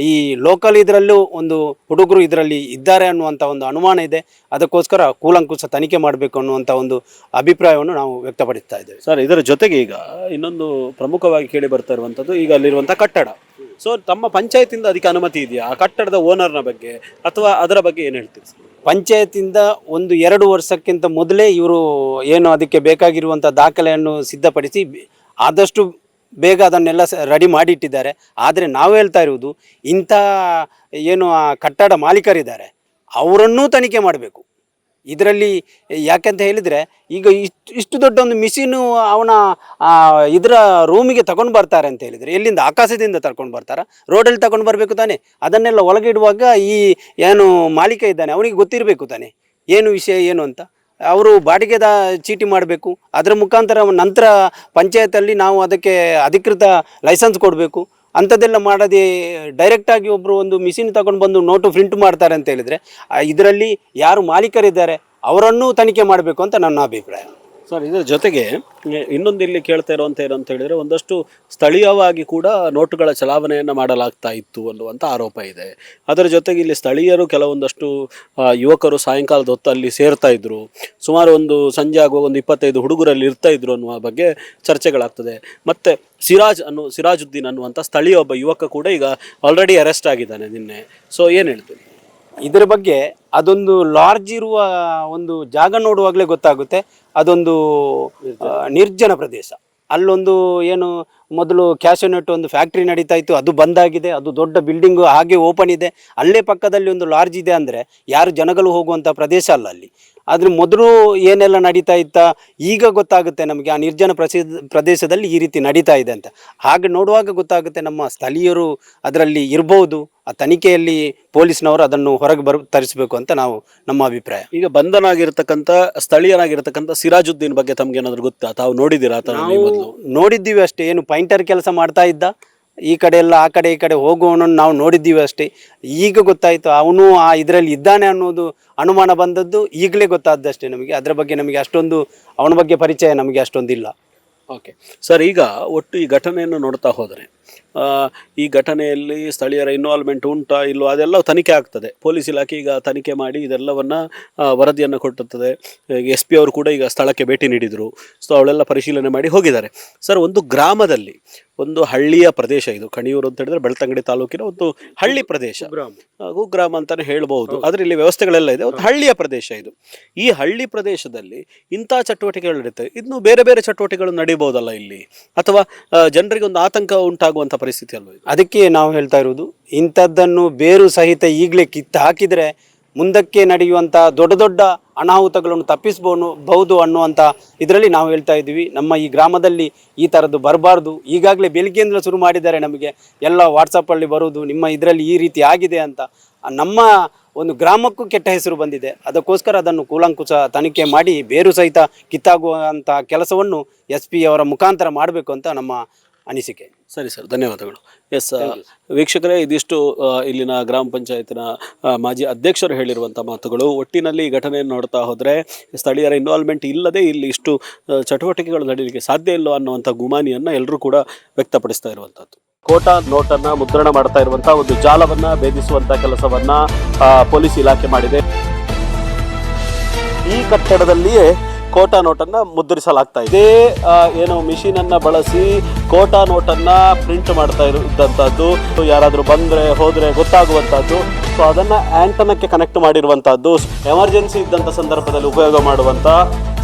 ಈ ಲೋಕಲ್ ಇದರಲ್ಲೂ ಒಂದು ಹುಡುಗರು ಇದರಲ್ಲಿ ಇದ್ದಾರೆ ಅನ್ನುವಂಥ ಒಂದು ಅನುಮಾನ ಇದೆ. ಅದಕ್ಕೋಸ್ಕರ ಕೂಲಂಕುಷ ತನಿಖೆ ಮಾಡಬೇಕು ಅನ್ನುವಂಥ ಒಂದು ಅಭಿಪ್ರಾಯವನ್ನು ನಾವು ವ್ಯಕ್ತಪಡಿಸ್ತಾ ಇದ್ದೇವೆ. ಸರ್, ಇದರ ಜೊತೆಗೆ ಈಗ ಇನ್ನೊಂದು ಪ್ರಮುಖವಾಗಿ ಕೇಳಿ ಬರ್ತಾ ಇರುವಂಥದ್ದು, ಈಗ ಅಲ್ಲಿರುವಂಥ ಕಟ್ಟಡ. ಸೊ ತಮ್ಮ ಪಂಚಾಯತಿಂದ ಅದಕ್ಕೆ ಅನುಮತಿ ಇದೆಯಾ? ಆ ಕಟ್ಟಡದ ಓನರ್ನ ಬಗ್ಗೆ ಅಥವಾ ಅದರ ಬಗ್ಗೆ ಏನು ಹೇಳ್ತೀರಿ ಸರ್? ಪಂಚಾಯತಿಂದ 1-2 ವರ್ಷಕ್ಕಿಂತ ಮೊದಲೇ ಇವರು ಏನು ಅದಕ್ಕೆ ಬೇಕಾಗಿರುವಂಥ ದಾಖಲೆಯನ್ನು ಸಿದ್ಧಪಡಿಸಿ ಆದಷ್ಟು ಬೇಗ ಅದನ್ನೆಲ್ಲ ರೆಡಿ ಮಾಡಿಟ್ಟಿದ್ದಾರೆ. ಆದರೆ ನಾವು ಹೇಳ್ತಾ ಇರುವುದು, ಇಂಥ ಏನು ಆ ಕಟ್ಟಡ ಮಾಲೀಕರಿದ್ದಾರೆ ಅವರನ್ನೂ ತನಿಖೆ ಮಾಡಬೇಕು ಇದರಲ್ಲಿ. ಯಾಕಂತ ಹೇಳಿದರೆ ಈಗ ಇಷ್ಟು ದೊಡ್ಡ ಒಂದು ಮಿಷಿನು ಅವನ ಇದರ ರೂಮಿಗೆ ತಗೊಂಡು ಬರ್ತಾರೆ ಅಂತ ಹೇಳಿದರೆ ಎಲ್ಲಿಂದ? ಆಕಾಶದಿಂದ ತಗೊಂಡು ಬರ್ತಾರ? ರೋಡಲ್ಲಿ ತಗೊಂಡು ಬರಬೇಕು ತಾನೆ. ಅದನ್ನೆಲ್ಲ ಒಳಗೆ ಇಡುವಾಗ ಈ ಏನು ಮಾಲೀಕ ಇದ್ದಾನೆ ಅವನಿಗೆ ಗೊತ್ತಿರಬೇಕು ತಾನೆ ಏನು ವಿಷಯ ಏನು ಅಂತ. ಅವರು ಬಾಡಿಗೆದ ಚೀಟಿ ಮಾಡಬೇಕು. ಅದರ ಮುಖಾಂತರ ನಂತರ ಪಂಚಾಯತಲ್ಲಿ ನಾವು ಅದಕ್ಕೆ ಅಧಿಕೃತ ಲೈಸೆನ್ಸ್ ಕೊಡಬೇಕು. ಅಂಥದ್ದೆಲ್ಲ ಮಾಡದೆ ಡೈರೆಕ್ಟಾಗಿ ಒಬ್ಬರು ಒಂದು ಮಿಷಿನ್ ತಗೊಂಡು ಬಂದು ನೋಟು ಪ್ರಿಂಟ್ ಮಾಡ್ತಾರೆ ಅಂತ ಹೇಳಿದರೆ ಇದರಲ್ಲಿ ಯಾರು ಮಾಲೀಕರಿದ್ದಾರೆ ಅವರನ್ನೂ ತನಿಖೆ ಮಾಡಬೇಕು ಅಂತ ನನ್ನ ಅಭಿಪ್ರಾಯ. ಸರ್, ಇದರ ಜೊತೆಗೆ ಇನ್ನೊಂದು ಇಲ್ಲಿ ಕೇಳ್ತಾ ಇರುವಂಥ ಏನಂತ ಹೇಳಿದರೆ, ಒಂದಷ್ಟು ಸ್ಥಳೀಯವಾಗಿ ಕೂಡ ನೋಟುಗಳ ಚಲಾವಣೆಯನ್ನು ಮಾಡಲಾಗ್ತಾ ಇತ್ತು ಅನ್ನುವಂಥ ಆರೋಪ ಇದೆ. ಅದರ ಜೊತೆಗೆ ಇಲ್ಲಿ ಸ್ಥಳೀಯರು ಕೆಲವೊಂದಷ್ಟು ಯುವಕರು ಸಾಯಂಕಾಲದ ಹೊತ್ತು ಅಲ್ಲಿ ಸೇರ್ತಾ ಇದ್ರು, ಸುಮಾರು ಒಂದು ಸಂಜೆ ಆಗುವಾಗ ಒಂದು 25 ಹುಡುಗರಲ್ಲಿ ಇರ್ತಾ ಇದ್ರು ಅನ್ನುವ ಬಗ್ಗೆ ಚರ್ಚೆಗಳಾಗ್ತದೆ. ಮತ್ತು ಸಿರಾಜುದ್ದೀನ್ ಅನ್ನುವಂಥ ಸ್ಥಳೀಯ ಒಬ್ಬ ಯುವಕ ಕೂಡ ಈಗ ಆಲ್ರೆಡಿ ಅರೆಸ್ಟ್ ಆಗಿದ್ದಾನೆ ನಿನ್ನೆ. ಸೊ ಏನು ಹೇಳ್ತೀವಿ ಇದರ ಬಗ್ಗೆ? ಅದೊಂದು ಲಾಡ್ಜ್ ಇರುವ ಒಂದು ಜಾಗ ನೋಡುವಾಗಲೇ ಗೊತ್ತಾಗುತ್ತೆ. ಅದೊಂದು ನಿರ್ಜನ ಪ್ರದೇಶ. ಅಲ್ಲೊಂದು ಏನು ಮೊದಲು ಕ್ಯಾಶೋನೆಟ್ ಒಂದು ಫ್ಯಾಕ್ಟ್ರಿ ನಡೀತಾ ಇತ್ತು, ಅದು ಬಂದಾಗಿದೆ. ಅದು ದೊಡ್ಡ ಬಿಲ್ಡಿಂಗು ಹಾಗೆ ಓಪನ್ ಇದೆ. ಅಲ್ಲೇ ಪಕ್ಕದಲ್ಲಿ ಒಂದು ಲಾಡ್ಜ್ ಇದೆ. ಅಂದರೆ ಯಾರು ಜನಗಳು ಹೋಗುವಂಥ ಪ್ರದೇಶ ಅಲ್ಲ ಅಲ್ಲಿ. ಆದರೆ ಮೊದಲು ಏನೆಲ್ಲ ನಡೀತಾ ಇತ್ತ ಈಗ ಗೊತ್ತಾಗುತ್ತೆ ನಮಗೆ. ಆ ನಿರ್ಜನ ಪ್ರದೇಶದಲ್ಲಿ ಈ ರೀತಿ ನಡೀತಾ ಇದೆ ಅಂತ. ಹಾಗೆ ನೋಡುವಾಗ ಗೊತ್ತಾಗುತ್ತೆ ನಮ್ಮ ಸ್ಥಳೀಯರು ಅದರಲ್ಲಿ ಇರ್ಬೋದು. ಆ ತನಿಖೆಯಲ್ಲಿ ಪೊಲೀಸ್ನವರು ಅದನ್ನು ಹೊರಗೆ ತರಿಸಬೇಕು ಅಂತ ನಮ್ಮ ಅಭಿಪ್ರಾಯ. ಈಗ ಬಂಧನಾಗಿರ್ತಕ್ಕಂಥ ಸ್ಥಳೀಯನಾಗಿರ್ತಕ್ಕಂಥ ಸಿರಾಜುದ್ದೀನ್ ಬಗ್ಗೆ ತಮ್ಗೇನಾದ್ರು ಗೊತ್ತಾ? ತಾವು ನೋಡಿದ್ದೀರಾ? ನೋಡಿದ್ದೀವಿ ಅಷ್ಟೇ. ಏನು ಪೈಂಟರ್ ಕೆಲಸ ಮಾಡ್ತಾ ಇದ್ದ, ಈ ಕಡೆ ಎಲ್ಲ ಆ ಕಡೆ ಈ ಕಡೆ ಹೋಗುವವನನ್ನು ನಾವು ನೋಡಿದ್ದೀವಿ ಅಷ್ಟೇ. ಈಗ ಗೊತ್ತಾಯಿತು ಅವನು ಆ ಇದರಲ್ಲಿ ಇದ್ದಾನೆ ಅನ್ನೋದು ಅನುಮಾನ ಬಂದದ್ದು ಈಗಲೇ ಗೊತ್ತಾದಷ್ಟೇ ನಮಗೆ. ಅದರ ಬಗ್ಗೆ ನಮಗೆ ಅಷ್ಟೊಂದು ಅವನ ಬಗ್ಗೆ ಪರಿಚಯ ನಮಗೆ ಅಷ್ಟೊಂದಿಲ್ಲ. ಓಕೆ ಸರ್, ಈಗ ಒಟ್ಟು ಈ ಘಟನೆಯನ್ನು ನೋಡ್ತಾ ಹೋದರೆ ಈ ಘಟನೆಯಲ್ಲಿ ಸ್ಥಳೀಯರ ಇನ್ವಾಲ್ವ್ಮೆಂಟ್ ಉಂಟಾ ಇಲ್ಲೋ ಅದೆಲ್ಲ ತನಿಖೆ ಆಗ್ತದೆ. ಪೊಲೀಸ್ ಇಲಾಖೆ ಈಗ ತನಿಖೆ ಮಾಡಿ ಇದೆಲ್ಲವನ್ನು ವರದಿಯನ್ನು ಕೊಟ್ಟಿರ್ತದೆ. SP ಅವರು ಕೂಡ ಈಗ ಸ್ಥಳಕ್ಕೆ ಭೇಟಿ ನೀಡಿದರು. ಸೊ ಅವಳೆಲ್ಲ ಪರಿಶೀಲನೆ ಮಾಡಿ ಹೋಗಿದ್ದಾರೆ. ಸರ್, ಒಂದು ಗ್ರಾಮದಲ್ಲಿ, ಒಂದು ಹಳ್ಳಿಯ ಪ್ರದೇಶ ಇದು, ಕಣಿಯೂರು ಅಂತ ಹೇಳಿದ್ರೆ ಬೆಳ್ತಂಗಡಿ ತಾಲೂಕಿನ ಒಂದು ಹಳ್ಳಿ ಪ್ರದೇಶ, ಕುಗ್ರಾಮ ಅಂತಲೇ ಹೇಳ್ಬೋದು. ಆದರೆ ಇಲ್ಲಿ ವ್ಯವಸ್ಥೆಗಳೆಲ್ಲ ಇದೆ. ಒಂದು ಹಳ್ಳಿಯ ಪ್ರದೇಶ ಇದು. ಈ ಹಳ್ಳಿ ಪ್ರದೇಶದಲ್ಲಿ ಇಂಥ ಚಟುವಟಿಕೆಗಳು ನಡೀತವೆ. ಇನ್ನು ಬೇರೆ ಬೇರೆ ಚಟುವಟಿಕೆಗಳು ನಡೀಬೋದಲ್ಲ ಇಲ್ಲಿ? ಅಥವಾ ಜನರಿಗೆ ಒಂದು ಆತಂಕ ಉಂಟಾಗುವಂಥ ಪರಿಸ್ಥಿತಿ ಅಲ್ವ? ಅದಕ್ಕೆ ನಾವು ಹೇಳ್ತಾ ಇರೋದು, ಇಂಥದ್ದನ್ನು ಬೇರು ಸಹಿತ ಈಗಲೇ ಕಿತ್ತು ಹಾಕಿದರೆ ಮುಂದಕ್ಕೆ ನಡೆಯುವಂಥ ದೊಡ್ಡ ದೊಡ್ಡ ಅನಾಹುತಗಳನ್ನು ತಪ್ಪಿಸಬಹುದು ಅನ್ನುವಂಥ ಇದರಲ್ಲಿ ನಾವು ಹೇಳ್ತಾ ಇದ್ದೀವಿ. ನಮ್ಮ ಈ ಗ್ರಾಮದಲ್ಲಿ ಈ ಥರದ್ದು ಬರಬಾರ್ದು. ಈಗಾಗಲೇ ಬೆಳಗ್ಗೆಯಿಂದಲೂ ಶುರು ಮಾಡಿದ್ದಾರೆ, ನಮಗೆ ಎಲ್ಲ ವಾಟ್ಸಪ್ಪಲ್ಲಿ ಬರುವುದು ನಿಮ್ಮ ಇದರಲ್ಲಿ ಈ ರೀತಿ ಆಗಿದೆ ಅಂತ. ನಮ್ಮ ಒಂದು ಗ್ರಾಮಕ್ಕೂ ಕೆಟ್ಟ ಹೆಸರು ಬಂದಿದೆ. ಅದಕ್ಕೋಸ್ಕರ ಅದನ್ನು ಕೂಲಂಕುಷ ತನಿಖೆ ಮಾಡಿ ಬೇರು ಸಹಿತ ಕಿತ್ತಾಗುವಂಥ ಕೆಲಸವನ್ನು SP ಅವರ ಮುಖಾಂತರ ಮಾಡಬೇಕು ಅಂತ ನಮ್ಮ ಅನಿಸಿಕೆ. ಸರಿ ಸರ್, ಧನ್ಯವಾದಗಳು. ಎಸ್ ವೀಕ್ಷಕರೇ, ಇದಿಷ್ಟು ಇಲ್ಲಿನ ಗ್ರಾಮ ಪಂಚಾಯತಿನ ಮಾಜಿ ಅಧ್ಯಕ್ಷರು ಹೇಳಿರುವಂಥ ಮಾತುಗಳು. ಒಟ್ಟಿನಲ್ಲಿ ಈ ಘಟನೆಯನ್ನು ನೋಡ್ತಾ ಹೋದರೆ ಸ್ಥಳೀಯರ ಇನ್ವಾಲ್ವ್ಮೆಂಟ್ ಇಲ್ಲದೆ ಇಲ್ಲಿ ಇಷ್ಟು ಚಟುವಟಿಕೆಗಳು ನಡೆಯಲಿಕ್ಕೆ ಸಾಧ್ಯ ಇಲ್ಲ ಅನ್ನುವಂಥ ಗುಮಾನಿಯನ್ನು ಎಲ್ಲರೂ ಕೂಡ ವ್ಯಕ್ತಪಡಿಸ್ತಾ ಇರುವಂಥದ್ದು. ಕೋಟಾ ನೋಟನ್ನು ಮುದ್ರಣ ಮಾಡ್ತಾ ಇರುವಂಥ ಒಂದು ಜಾಲವನ್ನು ಭೇದಿಸುವಂಥ ಕೆಲಸವನ್ನು ಪೊಲೀಸ್ ಇಲಾಖೆ ಮಾಡಿದೆ. ಈ ಕಟ್ಟಡದಲ್ಲಿಯೇ ಕೋಟಾ ನೋಟನ್ನು ಮುದ್ರಿಸಲಾಗ್ತಾ ಇದೆ. ಏನು ಮಿಷಿನನ್ನು ಬಳಸಿ ಕೋಟಾ ನೋಟನ್ನು ಪ್ರಿಂಟ್ ಮಾಡ್ತಾ ಇದ್ದಂಥದ್ದು, ಯಾರಾದರೂ ಬಂದರೆ ಹೋದರೆ ಗೊತ್ತಾಗುವಂಥದ್ದು. ಸೊ ಅದನ್ನು ಆ್ಯಂಟನಕ್ಕೆ ಕನೆಕ್ಟ್ ಮಾಡಿರುವಂಥದ್ದು, ಎಮರ್ಜೆನ್ಸಿ ಇದ್ದಂಥ ಸಂದರ್ಭದಲ್ಲಿ ಉಪಯೋಗ ಮಾಡುವಂಥ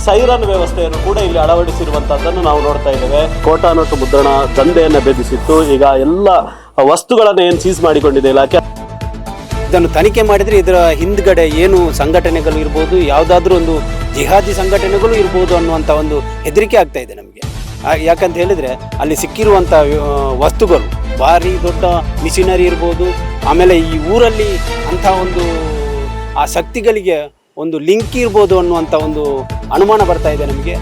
ಸೈರನ್ ವ್ಯವಸ್ಥೆಯನ್ನು ಕೂಡ ಇಲ್ಲಿ ಅಳವಡಿಸಿರುವಂಥದ್ದನ್ನು ನಾವು ನೋಡ್ತಾ ಇದ್ದೇವೆ. ಕೋಟಾ ನೋಟು ಮುದ್ರಣ ದಂಧೆಯನ್ನು ಭೇದಿಸಿತ್ತು. ಈಗ ಎಲ್ಲ ವಸ್ತುಗಳನ್ನು ಏನು ಸೀಸ್ ಮಾಡಿಕೊಂಡಿದೆ ಇಲಾಖೆ, ಇದನ್ನು ತನಿಖೆ ಮಾಡಿದರೆ ಇದರ ಹಿಂದ್ಗಡೆ ಏನು ಸಂಘಟನೆಗಳು ಇರ್ಬೋದು, ಯಾವುದಾದ್ರೂ ಒಂದು ಜಿಹಾದಿ ಸಂಘಟನೆಗಳು ಇರ್ಬೋದು ಅನ್ನುವಂಥ ಒಂದು ಹೆದರಿಕೆ ಆಗ್ತಾ ಇದೆ ನಮಗೆ. ಯಾಕಂತ ಹೇಳಿದರೆ ಅಲ್ಲಿ ಸಿಕ್ಕಿರುವಂಥ ವಸ್ತುಗಳು ಭಾರಿ ದೊಡ್ಡ ಮಿಷಿನರಿ ಇರ್ಬೋದು, ಆಮೇಲೆ ಈ ಊರಲ್ಲಿ ಅಂಥ ಒಂದು ಆ ಶಕ್ತಿಗಳಿಗೆ ಒಂದು ಲಿಂಕ್ ಇರ್ಬೋದು ಅನ್ನುವಂಥ ಒಂದು ಅನುಮಾನ ಬರ್ತಾ ಇದೆ ನಮಗೆ.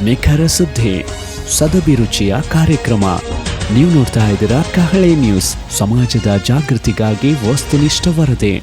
ನಿಖರ ಸುದ್ದಿ, ಸದಭಿರುಚಿಯ ಕಾರ್ಯಕ್ರಮ. ನೀವು ನೋಡ್ತಾ ಇದ್ದೀರಾ ಕಹಳೆ ನ್ಯೂಸ್, ಸಮಾಜದ ಜಾಗೃತಿಗಾಗಿ ವಸ್ತುನಿಷ್ಠ ವರದಿ.